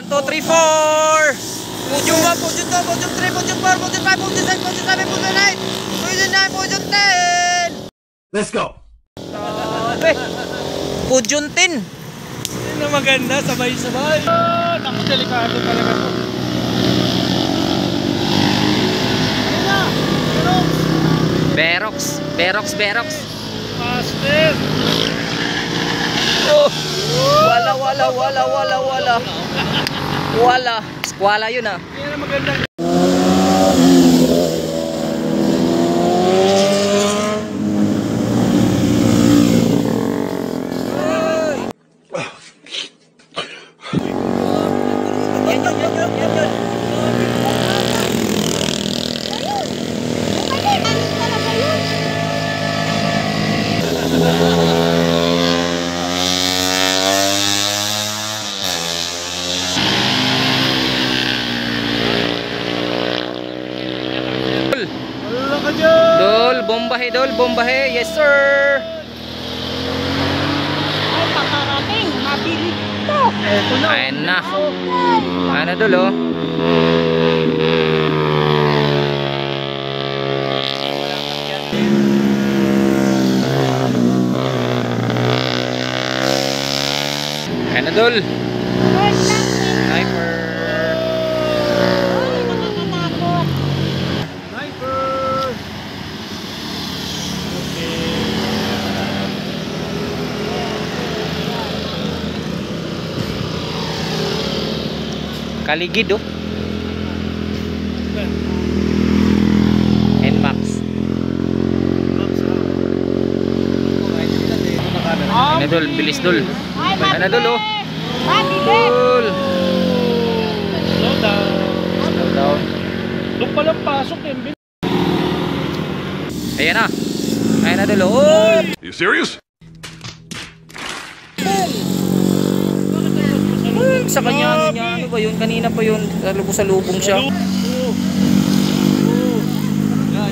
2, 3, 4. Podium 1, podium 2, podium 3, podium 4, podium 5, podium 6, podium 7, podium 8, podium 9, podium 10. Let's go! Podium 10. Yun na maganda, sabay-sabay. Naku, delikado talaga to. Ayun na! Berox. Master! Oh. Wala. Squala yun ah. Yan na maganda. Bombahe, yes sir. Ay, pakarating, mabilis to. Eto na. Ayun na. Ano dul oh. Ayun na dul. Sniper. Ay, nakakatakot. Sniper! Kaligid oh. NMAX. Ano dul, bilis dul. Ay, Ano dul oh. mabilis. Dul. Slow down. Slow down. Doon palang pasok eh. Ayan na. Ayan na dul oh. You serious? Sa kanya ano ba yun? Kanina pa yun. Salubong siya.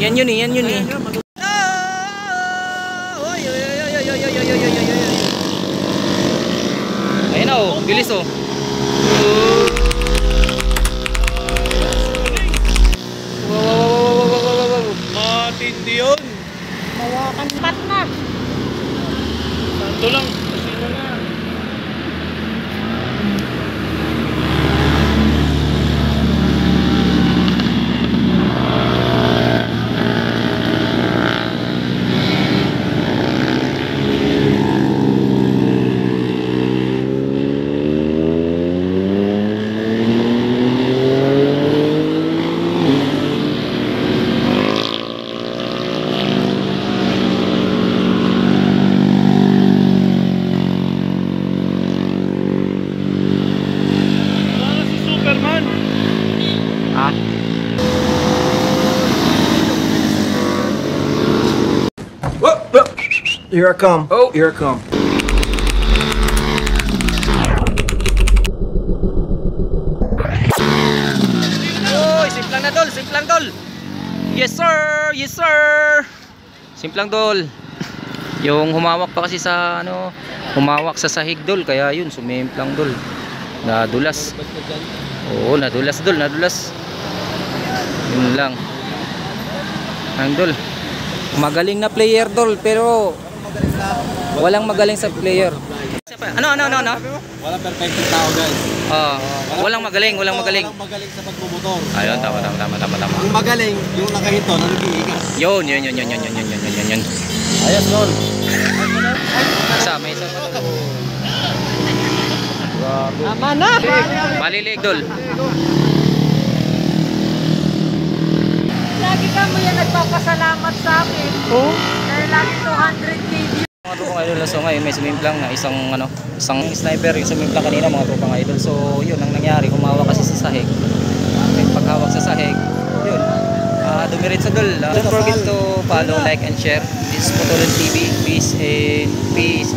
Yan yun eh. Ayan na oh. Bilis oh. Matindi yun. Mawakan pat na. Santo lang. Sino na? Ah. Here I come. Oh. Here I come. Oy, simplang dol. Yes sir. Simplang dol. Yung humawak pa kasi sa ano, humawak sa sahig dol, kaya yun sumimplang dol. Nadulas. Oo, nadulas dol. Yun lang. Ang dol. Magaling na player dol, pero walang magaling sa player. Ano? Walang perfectong tao guys. Walang magaling. Walang magaling sa pagmumotor. Ayun, tama. Yung magaling, yung nakahinto na nag-iigas. Yun. Ayos nun. May isa. Tama na. Malilig dol. Lagi ka mo yan nagpapasalamat sa akin. Oh. Dahil lagi 200k views. Mga tropang idol, so ngayon may sumimplang na isang sniper yung sumimplang kanina mga tropang idol. So yun ang nangyari, humawak kasi sa sahig. May paghawak sa sahig, yun. Dumiretso dol. Don't forget to follow, like and share. This is Motolen TV. Peace and peace.